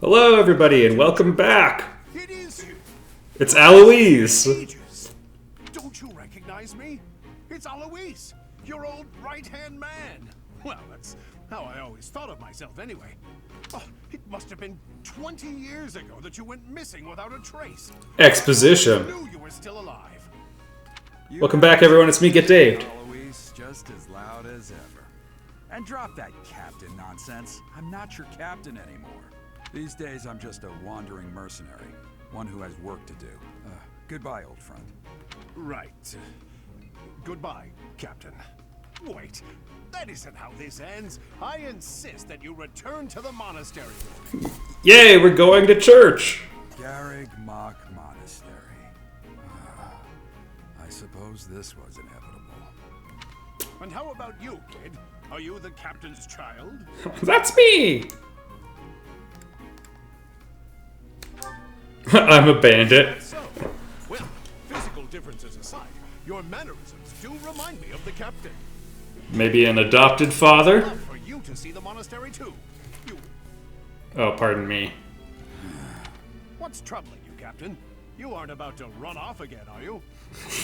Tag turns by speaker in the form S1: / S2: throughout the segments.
S1: Hello, everybody, and welcome back.
S2: It is you.
S1: It's Aloise.
S2: Ages. Don't you recognize me? It's Aloise, your old right-hand man. Well, that's how I always thought of myself anyway. Oh, it must have been 20 years ago that you went missing without a trace.
S1: Exposition.
S2: I knew you were still alive.
S1: Welcome back, everyone. It's me, Get Daved.
S3: Aloise, just as loud as ever. And drop that captain nonsense. I'm not your captain anymore. These days, I'm just a wandering mercenary. One who has work to do. Goodbye, old friend.
S2: Right. Goodbye, Captain. Wait, that isn't how this ends. I insist that you return to the monastery with me.
S1: Yay, we're going to church.
S3: Garrig Mach Monastery. I suppose this was inevitable.
S2: And how about you, kid? Are you the captain's child?
S1: That's me. I'm a bandit.
S2: So, well, physical differences aside, your mannerisms do remind me of the captain.
S1: Maybe an adopted father?
S2: Love for you to see the monastery too. You.
S1: Oh, pardon me.
S2: What's troubling you, Captain? You aren't about to run off again, are you?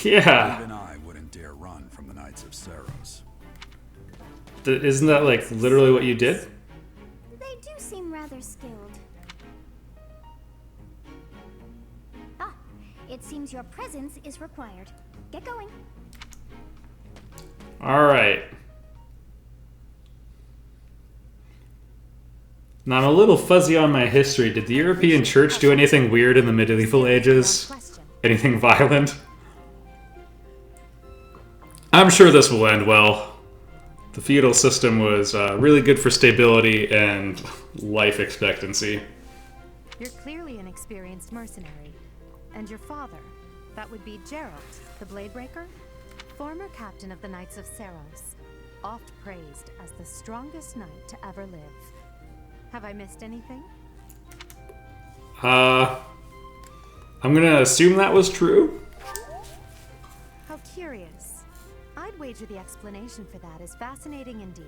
S1: Yeah.
S3: Even I wouldn't dare run from the Knights of Saros.
S1: Isn't that, like, literally what you did?
S4: They do seem rather skilled. Ah, it seems your presence is required. Get going.
S1: Alright. Now, I'm a little fuzzy on my history. Did the European Church do anything weird in the medieval ages? Anything violent? I'm sure this will end well. The feudal system was really good for stability and life expectancy.
S5: You're clearly an experienced mercenary. And your father, that would be Geralt, the Bladebreaker? Former captain of the Knights of Saros, oft praised as the strongest knight to ever live. Have I missed anything?
S1: I'm gonna assume that was true.
S5: How curious. I'd wager the explanation for that is fascinating indeed.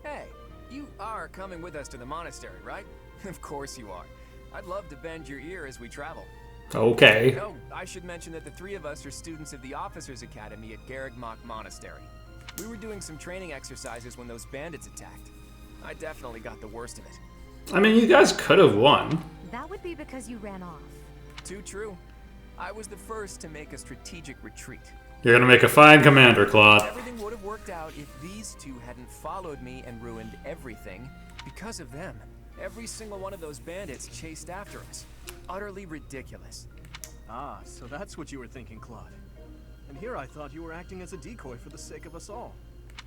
S6: Hey, you are coming with us to the monastery, right? Of course you are. I'd love to bend your ear as we travel.
S1: Okay.
S6: Oh, I should mention that the three of us are students of the Officers' Academy at Garrig Mach Monastery. We were doing some training exercises when those bandits attacked. I definitely got the worst of it.
S1: I mean, you guys could have won.
S5: That would be because you ran off.
S6: Too true. I was the first to make a strategic retreat.
S1: You're gonna make a fine commander, Claude.
S6: Everything would have worked out if these two hadn't followed me and ruined everything because of them. Every single one of those bandits chased after us. Utterly ridiculous.
S7: Ah, so that's what you were thinking, Claude. And here I thought you were acting as a decoy for the sake of us all.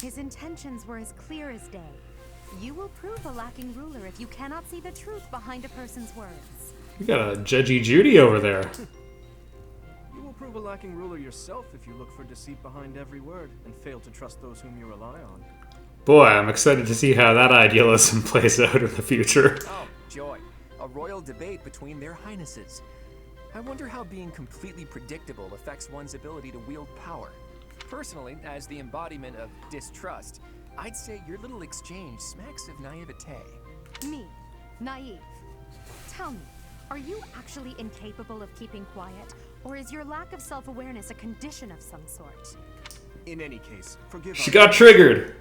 S5: His intentions were as clear as day. You will prove a lacking ruler if you cannot see the truth behind a person's words.
S1: You got a Judgy Judy over there.
S7: You will prove a lacking ruler yourself if you look for deceit behind every word and fail to trust those whom you rely on.
S1: Boy, I'm excited to see how that idealism plays out in the future.
S6: Oh, joy. A royal debate between their highnesses. I wonder how being completely predictable affects one's ability to wield power. Personally, as the embodiment of distrust, I'd say your little exchange smacks of naivete.
S5: Me, naive. Tell me, are you actually incapable of keeping quiet, or is your lack of self-awareness a condition of some sort?
S7: In any case, forgive
S1: She got triggered.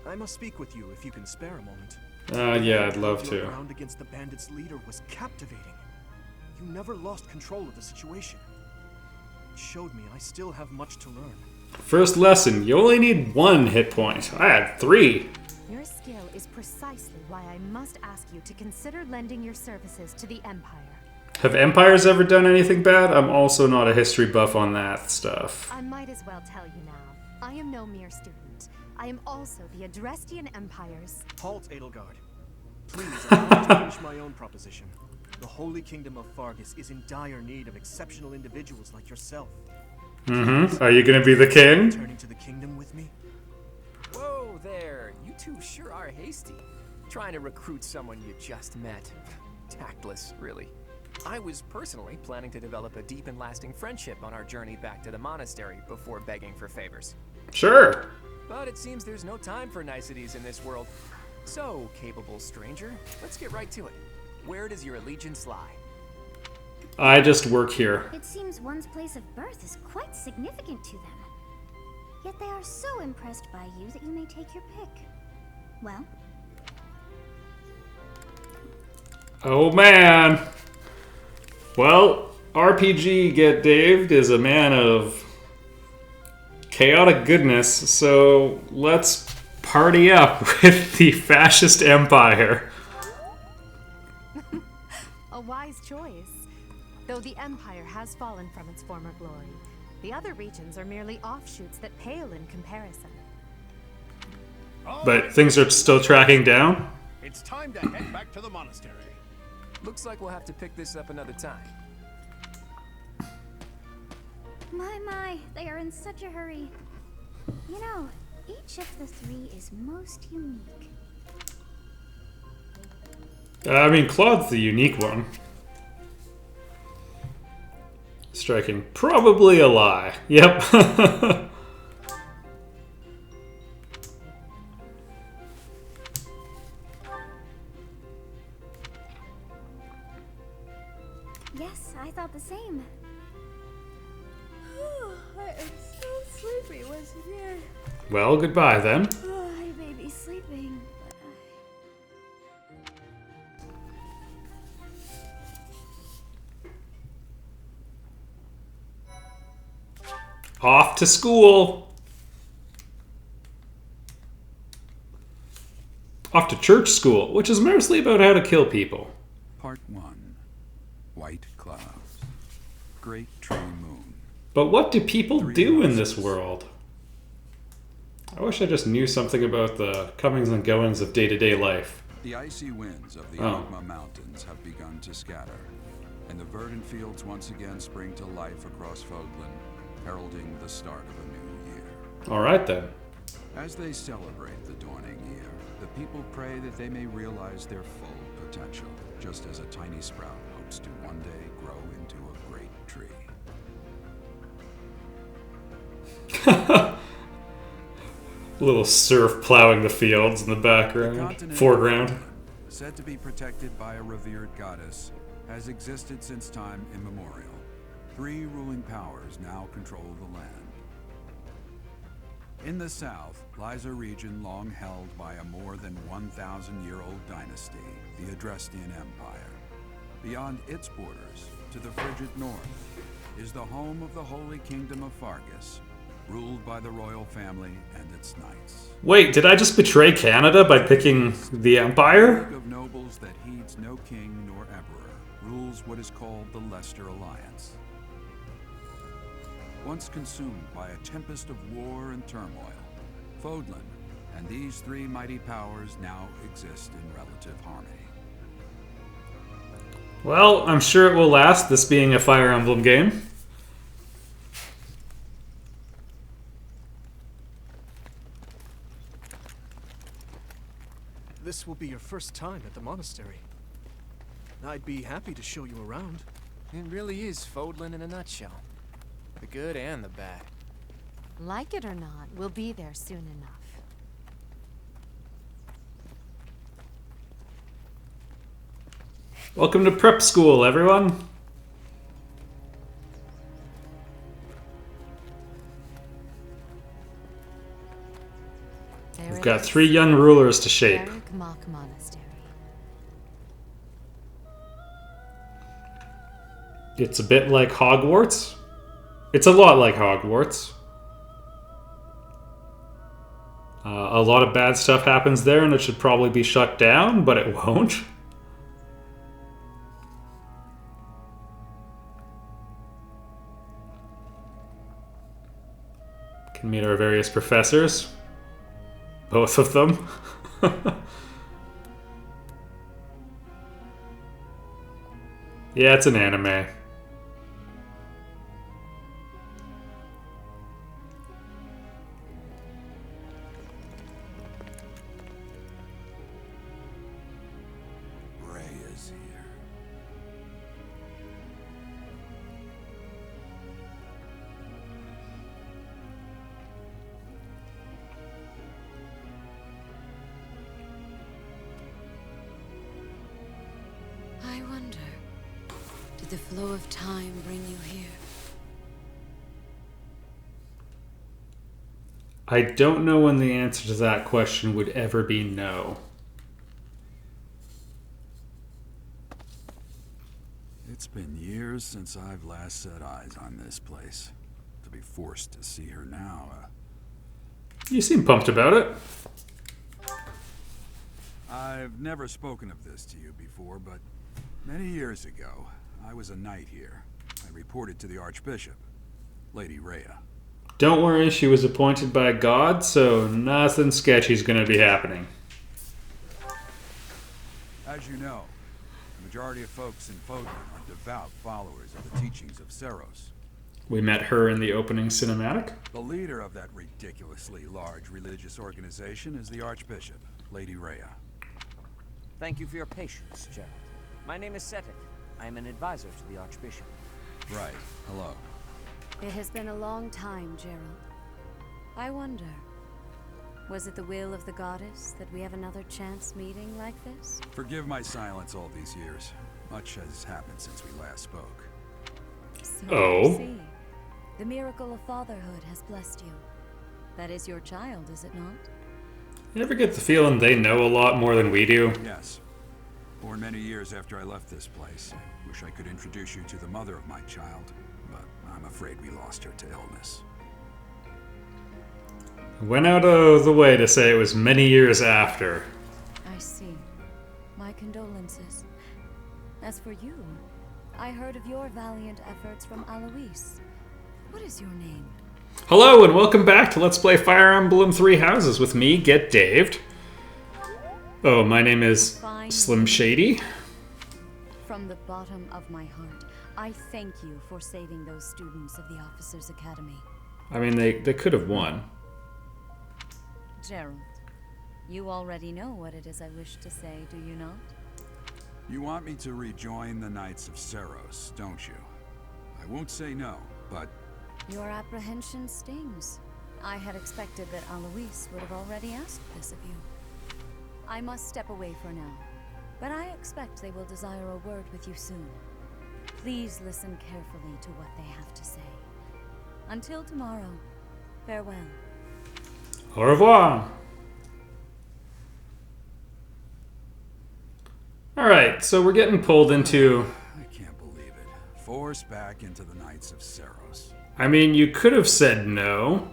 S7: I must speak with you if you can spare a moment.
S1: Yeah, I'd love
S7: Your
S1: to.
S7: ground against the bandits' leader was captivating. You never lost control of the situation. It showed me I still have much to learn.
S1: First lesson, you only need 1 hit point. I had 3.
S5: Your skill is precisely why I must ask you to consider lending your services to the Empire.
S1: Have empires ever done anything bad? I'm also not a history buff on that stuff.
S5: I might as well tell you now. I am no mere student. I am also the Adrestian Empire's...
S7: Halt, Edelgard. Please, I want to finish my own proposition. The Holy Kingdom of Fargus is in dire need of exceptional individuals like yourself.
S1: Are you gonna be the king?
S7: Returning to the kingdom with me?
S6: Whoa there, you two sure are hasty. Trying to recruit someone you just met. Tactless, really. I was personally planning to develop a deep and lasting friendship on our journey back to the monastery before begging for favors.
S1: Sure.
S6: But it seems there's no time for niceties in this world. So, capable stranger, let's get right to it. Where does your allegiance lie?
S1: I just work here.
S4: It seems one's place of birth is quite significant to them. Yet they are so impressed by you that you may take your pick. Well,
S1: Oh man. Well, RPG Get Daved is a man of chaotic goodness, so let's party up with the fascist empire.
S5: A wise choice. Though the Empire has fallen from its former glory, the other regions are merely offshoots that pale in comparison.
S1: But things are still tracking down?
S2: It's time to head back to the monastery.
S6: Looks like we'll have to pick this up another time.
S4: my, they are in such a hurry. You know, each of the three is most unique.
S1: I mean, Claude's the unique one. Striking. Probably a lie. Yep.
S4: Yes, I thought the same. I am so sleepy once again.
S1: Well, goodbye then.
S4: I may be sleeping, but
S1: Off to school. Off to church school, which is mostly about how to kill people.
S3: Part 1. White clouds. Great tree moon.
S1: But what do people do in this world? I wish I just knew something about the comings and goings of day-to-day life.
S3: The icy winds of the
S1: Oh.
S3: Ogma Mountains have begun to scatter, and the verdant fields once again spring to life across Fodlan, heralding the start of a new year.
S1: Alright then.
S3: As they celebrate the dawning year, the people pray that they may realize their full potential, just as a tiny sprout hopes to one day grow into a great tree.
S1: A little surf plowing the fields in the
S3: The
S1: background.
S3: continent of
S1: Foreground.
S3: Fodlan, said to be protected by a revered goddess, has existed since time immemorial. 3 ruling powers now control the land. In the south lies a region long held by a more than 1,000-year-old dynasty, the Adrestian Empire. Beyond its borders, to the frigid north, is the home of the Holy Kingdom of Fargus, ruled by the royal family and its knights.
S1: Wait, did I just betray Canada by picking the
S3: A
S1: Empire?
S3: league of nobles that heeds no king nor emperor rules what is called the Leicester Alliance. Once consumed by a tempest of war and turmoil, Fodlan and these 3 mighty powers now exist in relative harmony.
S1: Well, I'm sure it will last, this being a Fire Emblem game.
S7: This will be your first time at the monastery. I'd be happy to show you around.
S6: It really is Fodlan in a nutshell. The good and the bad.
S5: Like it or not, we'll be there soon enough.
S1: Welcome to prep school, everyone.
S5: There
S1: We've
S5: it
S1: got
S5: is.
S1: 3 young rulers to shape.
S5: Eric Mock Monastery.
S1: It's a bit like Hogwarts. It's a lot like Hogwarts. A lot of bad stuff happens there, and it should probably be shut down, but it won't. Can meet our various professors. Both of them. Yeah, it's an anime.
S3: Ray is here.
S8: Did the flow of time bring you here?
S1: I don't know when the answer to that question would ever be no.
S3: It's been years since I've last set eyes on this place. To be forced to see her now,
S1: You seem pumped about it.
S3: I've never spoken of this to you before, but many years ago, I was a knight here. I reported to the Archbishop, Lady Rhea.
S1: Don't worry, she was appointed by God, so nothing sketchy's gonna be happening.
S3: As you know, the majority of folks in Foden are devout followers of the teachings of Seros.
S1: We met her in the opening cinematic.
S3: The leader of that ridiculously large religious organization is the Archbishop, Lady Rhea.
S9: Thank you for your patience, Gerald. My name is Setik. I am an advisor to the Archbishop.
S3: Right. Hello.
S5: It has been a long time, Gerald. I wonder, was it the will of the goddess that we have another chance meeting like this?
S3: Forgive my silence all these years. Much has happened since we last spoke.
S5: So
S1: Oh.
S5: I see. The miracle of fatherhood has blessed you. That is your child, is it not?
S1: You ever get the feeling they know a lot more than we do?
S3: Yes. Born many years after I left this place. I wish I could introduce you to the mother of my child, but I'm afraid we lost her to illness.
S1: Went out of the way to say it was many years after.
S5: I see. My condolences. As for you, I heard of your valiant efforts from Alois. What is your name?
S1: Hello and welcome back to Let's Play Fire Emblem Three Houses with me, Get Daved. Oh, my name is Slim Shady.
S5: From the bottom of my heart, I thank you for saving those students of the Officers' Academy.
S1: I mean, they could have won.
S5: Gerald, you already know what it is I wish to say, do you not?
S3: You want me to rejoin the Knights of Seros, don't you? I won't say no, but
S5: Your apprehension stings. I had expected that Alois would have already asked this of you. I must step away for now, but I expect they will desire a word with you soon. Please listen carefully to what they have to say. Until tomorrow, farewell.
S1: Au revoir. Alright, so we're getting pulled into...
S3: I can't believe it. Forced back into the Knights of Seros.
S1: I mean, you could have said no.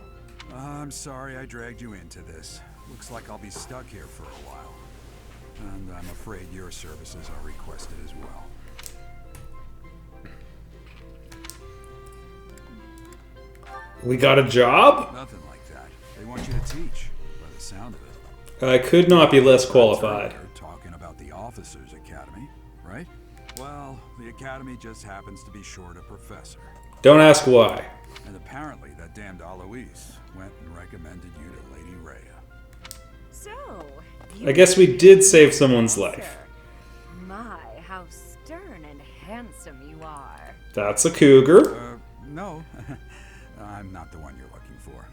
S3: I'm sorry I dragged you into this. Looks like I'll be stuck here for a while. And I'm afraid your services are requested as well.
S1: We got a job?
S3: Nothing like that. They want you to teach, by the sound of it.
S1: I could not be less qualified.
S3: They're talking about the Officers' Academy, right? Well, the Academy just happens to be short a professor.
S1: Don't ask why.
S3: And apparently that damned Alois went and recommended you to Lady Rhea.
S10: So,
S1: I guess we did save someone's life.
S10: My, how stern and handsome you are.
S1: That's a cougar.
S3: No. I'm not the one you're looking for.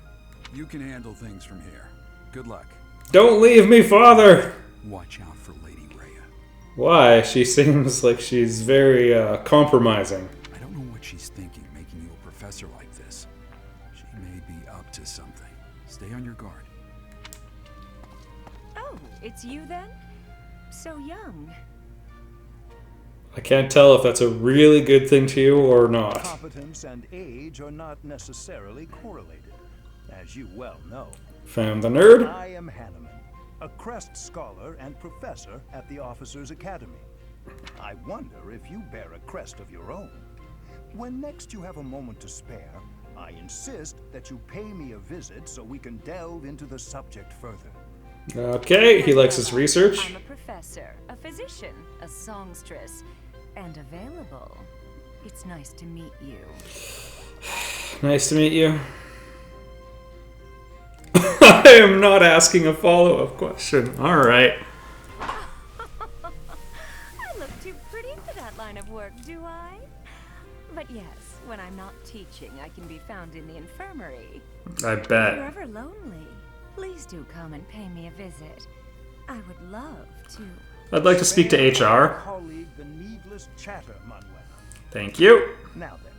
S3: You can handle things from here. Good luck.
S1: Don't leave me, father!
S3: Watch out for Lady Rhea.
S1: Why? She seems like she's very compromising.
S3: I don't know what she's thinking, making you a professor like this. She may be up to something. Stay on your guard.
S10: Oh, it's you then? So young.
S1: I can't tell if that's a really good thing to you or not.
S11: Competence and age are not necessarily correlated, as you well know.
S1: Found the nerd.
S11: I am Hanneman, a Crest Scholar and Professor at the Officers' Academy. I wonder if you bear a crest of your own. When next you have a moment to spare, I insist that you pay me a visit so we can delve into the subject further.
S1: Okay, he likes his research.
S10: I'm a professor, a physician, a songstress, and available. It's nice to meet you.
S1: Nice to meet you. I am not asking a follow-up question. Alright.
S10: I look too pretty for that line of work, do I? But yes, when I'm not teaching, I can be found in the infirmary.
S1: I
S10: If
S1: bet.
S10: you're ever lonely, please do come and pay me a visit. I would love to.
S1: I'd like to speak to HR.
S11: Colleague, the needless chatter, Manuela.
S1: Thank you.
S11: Now then,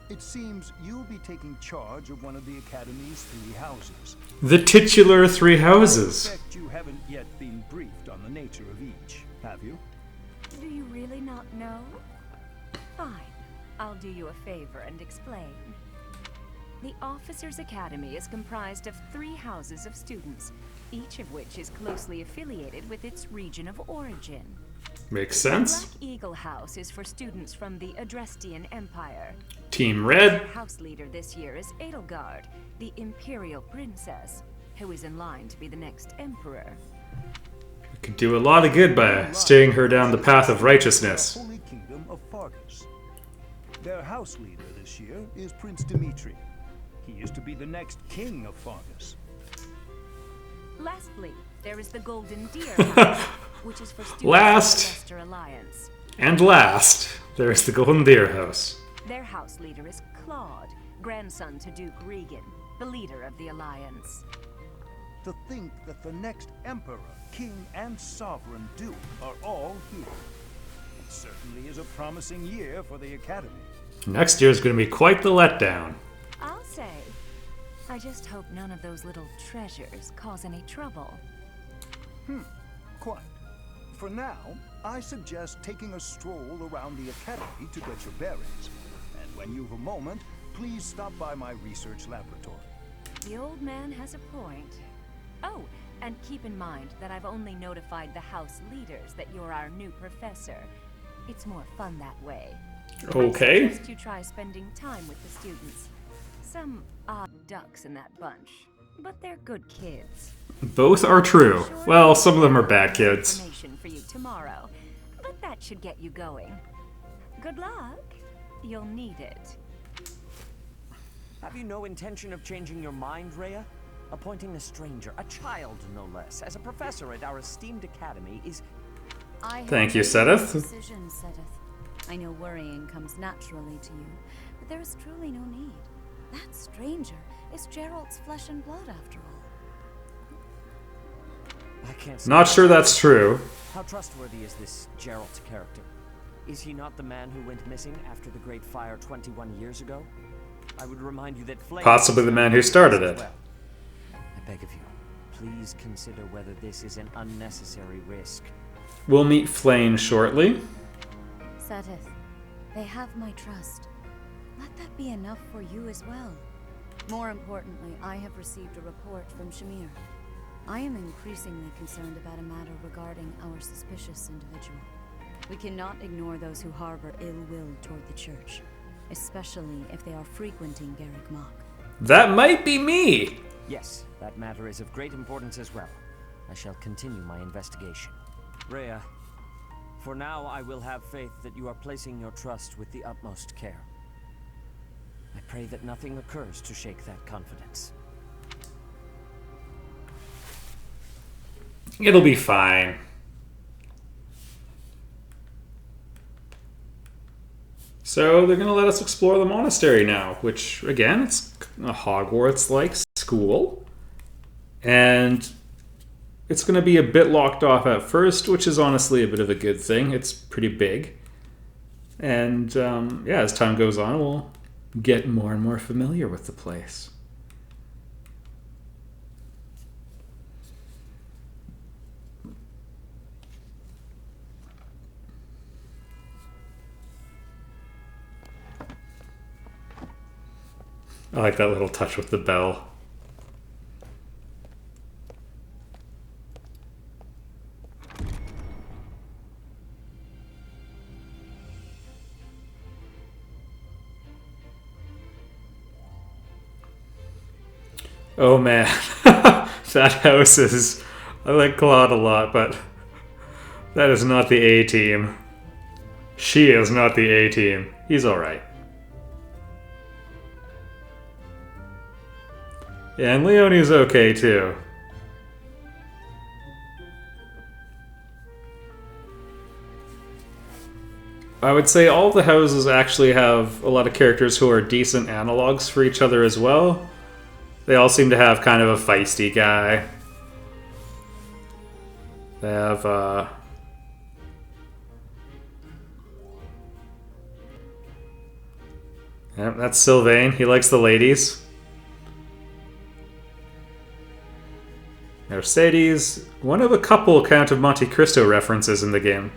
S11: it seems you'll be taking charge of one of the Academy's 3 houses.
S1: The titular 3 houses.
S11: I suspect you haven't yet been briefed on the nature of each, have you?
S10: Do you really not know? Fine. I'll do you a favor and explain. The Officers' Academy is comprised of 3 houses of students, each of which is closely affiliated with its region of origin.
S1: Makes sense.
S10: The Black Eagle House is for students from the Adrestian Empire.
S1: Team Red.
S10: House leader this year is Edelgard, the Imperial Princess, who is in line to be the next Emperor.
S1: We could do a lot of good by steering her down the path of righteousness.
S11: The Holy Kingdom of Fargus. Their house leader this year is Prince Dimitri. He is to be the next king of Fargus.
S10: Lastly, there is the Golden Deer House, which is for students of the Wester Alliance.
S1: And last, there is the Golden Deer House.
S10: Their house leader is Claude, grandson to Duke Regan, the leader of the Alliance.
S11: To think that the next Emperor, King, and Sovereign Duke are all here. It certainly is a promising year for the Academy.
S1: Next year is going to be quite the letdown.
S10: I'll say. I just hope none of those little treasures cause any trouble.
S11: Quite. For now, I suggest taking a stroll around the Academy to get your bearings. And when you've a moment, please stop by my research laboratory.
S10: The old man has a point. Oh, and keep in mind that I've only notified the house leaders that you're our new professor. It's more fun that way.
S1: Okay.
S10: I suggest you try spending time with the students. Some odd ducks in that bunch, but they're good kids.
S1: Both are true. Well, some of them are bad kids.
S10: Information for you tomorrow, but that should get you going. Good luck. You'll need it.
S9: Have you no intention of changing your mind, Rhea? Appointing a stranger, a child no less, as a professor at our esteemed academy is...
S1: Thank you, Sedith.
S12: Decision, Sedith. I know worrying comes naturally to you, but there is truly no need. That stranger is Gerald's flesh and blood, after all.
S9: I can't...
S1: Not sure that's true.
S9: How trustworthy is this Gerald's character? Is he not the man who went missing after the Great Fire 21 years ago? I would remind you that Flame...
S1: Possibly the man who started it.
S9: Well, I beg of you, please consider whether this is an unnecessary risk.
S1: We'll meet Flame shortly.
S12: Sedith, they have my trust. Let that be enough for you as well. More importantly, I have received a report from Shamir. I am increasingly concerned about a matter regarding our suspicious individual. We cannot ignore those who harbor ill will toward the church, especially if they are frequenting Garrick Mach.
S1: That might be me!
S9: Yes, that matter is of great importance as well. I shall continue my investigation. Rhea, for now I will have faith that you are placing your trust with the utmost care. I pray that nothing occurs to shake that confidence.
S1: It'll be fine. So they're going to let us explore the monastery now, which, again, it's a Hogwarts-like school. And it's going to be a bit locked off at first, which is honestly a bit of a good thing. It's pretty big. And, yeah, as time goes on, we'll get more and more familiar with the place. I like that little touch with the bell. Oh man, that house is... I like Claude a lot, but that is not the A-team. She is not the A-team. He's alright. Yeah, and Leonie's okay too. I would say all the houses actually have a lot of characters who are decent analogs for each other as well. They all seem to have kind of a feisty guy. They have, Yep, that's Sylvain. He likes the ladies. Mercedes, one of a couple Count of Monte Cristo references in the game.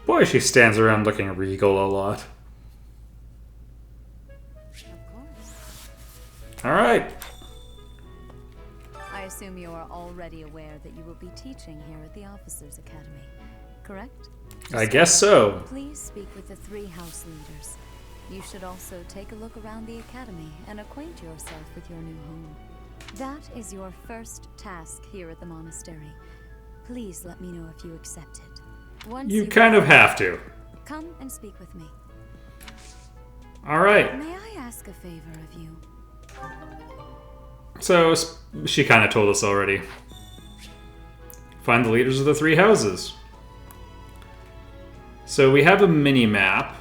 S1: Boy, she stands around looking regal a lot. Alright.
S12: I assume you are already aware that you will be teaching here at the Officers' Academy, correct?
S1: I guess so.
S12: Please speak with the 3 house leaders. You should also take a look around the academy and acquaint yourself with your new home. That is your first task here at the monastery. Please let me know if you accept it. Once
S1: You kind of have to.
S12: Come and speak with me.
S1: Alright.
S12: May I ask a favor of you?
S1: So, she kind of told us already. Find the leaders of the 3 houses. So we have a mini-map.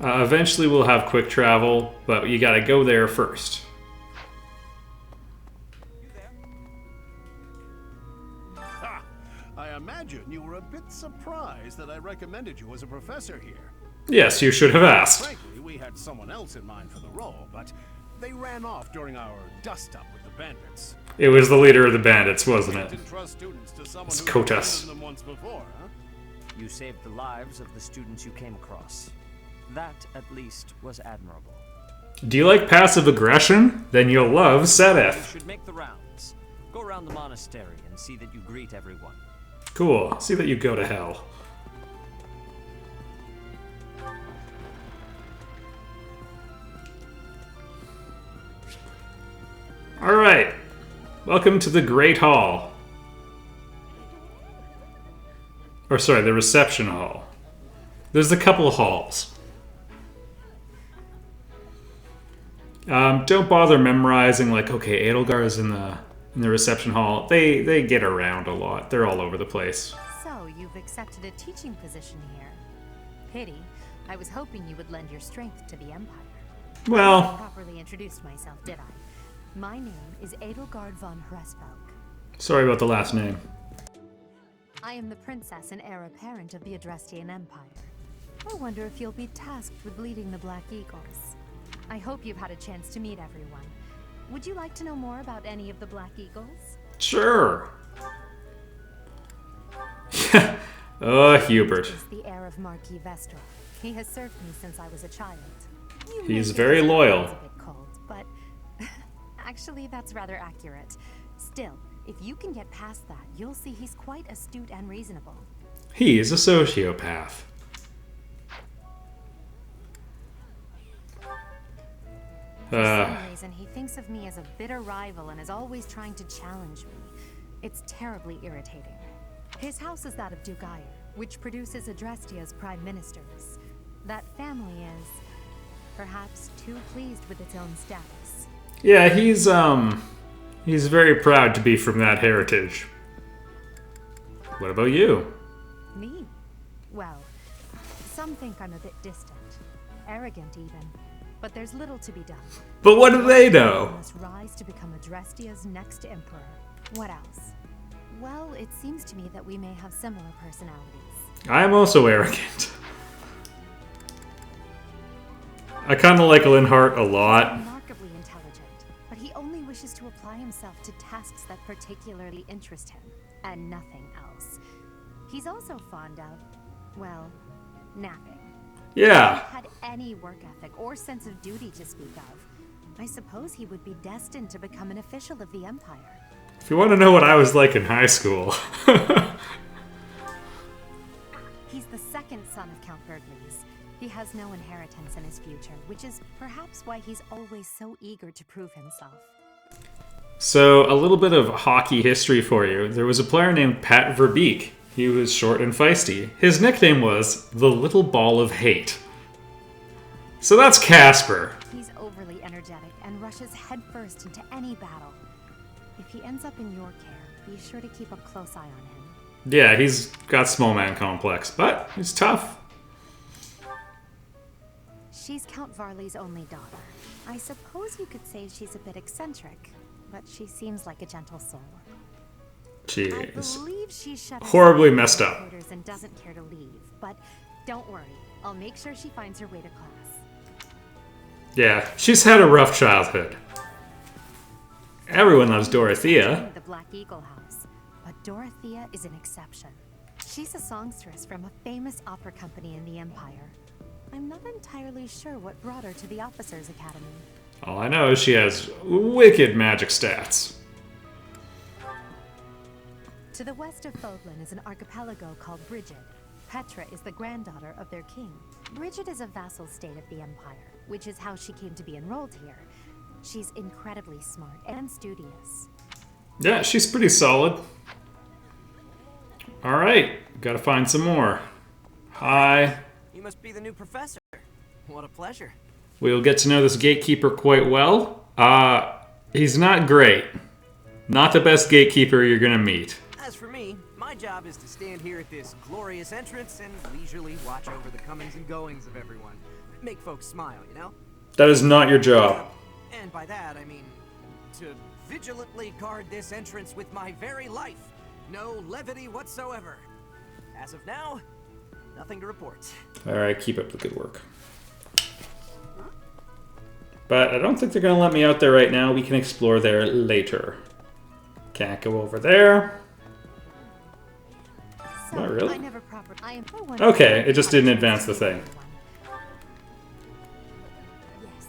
S1: Eventually we'll have quick travel, but you gotta go there first.
S2: Ha! I imagine you were a bit surprised that I recommended you as a professor here.
S1: Yes, you should have asked.
S2: Frankly, we had someone else in mind for the role, but they ran off during our dust-up with the bandits.
S1: It was the leader of the bandits, wasn't it?
S2: Didn't trust students to someone
S1: It's
S2: who had
S1: Kotas.
S2: abandoned them once before, huh?
S9: You saved the lives of the students you came across. That, at least, was admirable.
S1: Do you like passive aggression? Then you'll love
S9: You
S1: Sedith.
S9: should make the rounds. Go around the monastery and see that you greet everyone.
S1: Cool. See that you go to hell. Alright. Welcome to the Great Hall. Or sorry, the reception hall. There's a couple of halls. Don't bother memorizing like, okay, Edelgar is in the reception hall. They get around a lot. They're all over the place.
S5: So, you've accepted a teaching position here. Pity. I was hoping you would lend your strength to the Empire. I
S1: Well,
S5: haven't properly introduced myself, did I? My name is Edelgard von Hresvelk.
S1: sorry about the last name.
S5: I am the princess and heir apparent of the Adrestian Empire. I wonder if you'll be tasked with leading the Black Eagles. I hope you've had a chance to meet everyone. Would you like to know more about any of the Black Eagles?
S1: Sure. Oh, Hubert.
S5: Is the heir of Marquis Vestor. He has served me since I was a child. You may
S1: He's
S5: think
S1: very
S5: his
S1: loyal.
S5: is a bit cold, but actually that's rather accurate. Still, if you can get past that, you'll see he's quite astute and reasonable.
S1: He is a sociopath.
S5: For some reason, he thinks of me as a bitter rival and is always trying to challenge me. It's terribly irritating. His house is that of Duke Ayer, which produces Adrestia's prime ministers. That family is, perhaps, too pleased with its own status.
S1: Yeah, he's very proud to be from that heritage. What about you?
S5: Me? Well, some think I'm a bit distant, arrogant even. But there's little to be done.
S1: But what do they know?
S5: I must rise to become Adrestia's next emperor. What else? Well, it seems to me that we may have similar personalities.
S1: I'm also arrogant. I kind of like Linhart a lot.
S5: Remarkably intelligent, but he only wishes to apply himself to tasks that particularly interest him, and nothing else. He's also fond of, well, napping.
S1: Yeah.
S5: If he had any work ethic or sense of duty to speak of, I suppose he would be destined to become an official of the Empire.
S1: If you want to know what I was like in high school.
S5: He's the second son of Count Bergles. He has no inheritance in his future, which is perhaps why he's always so eager to prove himself.
S1: So, a little bit of hockey history for you. There was a player named Pat Verbeek. He was short and feisty. His nickname was the Little Ball of Hate. So that's Casper.
S5: He's overly energetic and rushes headfirst into any battle. If he ends up in your care, be sure to keep a close eye on him.
S1: Yeah, he's got small man complex, but he's tough.
S5: She's Count Varley's only daughter. I suppose you could say she's a bit eccentric, but she seems like a gentle soul.
S1: She
S5: I
S1: is
S5: believe she's shut
S1: horribly
S5: herself
S1: messed
S5: in her
S1: up.
S5: quarters and doesn't care to leave, but don't worry. I'll make sure she finds her way to class.
S1: Yeah, she's had a rough childhood. Everyone loves Dorothea.
S5: The Black Eagle House, but Dorothea is an exception. She's a songstress from a famous opera company in the Empire. I'm not entirely sure what brought her to the Officers' Academy.
S1: All I know is she has wicked magic stats.
S5: To the west of Fodlan is an archipelago called Brigid. Petra is the granddaughter of their king. Brigid is a vassal state of the Empire, which is how she came to be enrolled here. She's incredibly smart and studious.
S1: Yeah, she's pretty solid. Alright, gotta find some more. Hi.
S13: You must be the new professor. What a pleasure.
S1: We'll get to know this gatekeeper quite well. He's not great. Not the best gatekeeper you're gonna meet.
S13: As for me, my job is to stand here at this glorious entrance and leisurely watch over the comings and goings of everyone. Make folks smile, you know?
S1: That is not your job.
S13: And by that, I mean to vigilantly guard this entrance with my very life. No levity whatsoever. As of now, nothing to report.
S1: Alright, keep up the good work. But I don't think they're gonna let me out there right now. We can explore there later. Can't go over there.
S5: So,
S1: Not really.
S5: I never I am for one
S1: Okay, it just didn't advance the thing.
S5: Yes.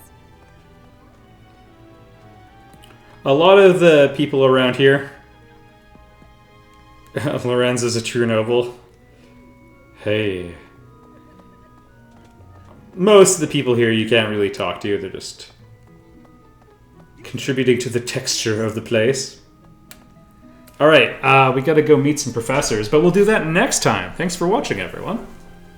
S1: A lot of the people around here. Lorenz is a true noble. Hey. Most of the people here you can't really talk to. They're just contributing to the texture of the place. Alright, we gotta go meet some professors, but we'll do that next time. Thanks for watching, everyone.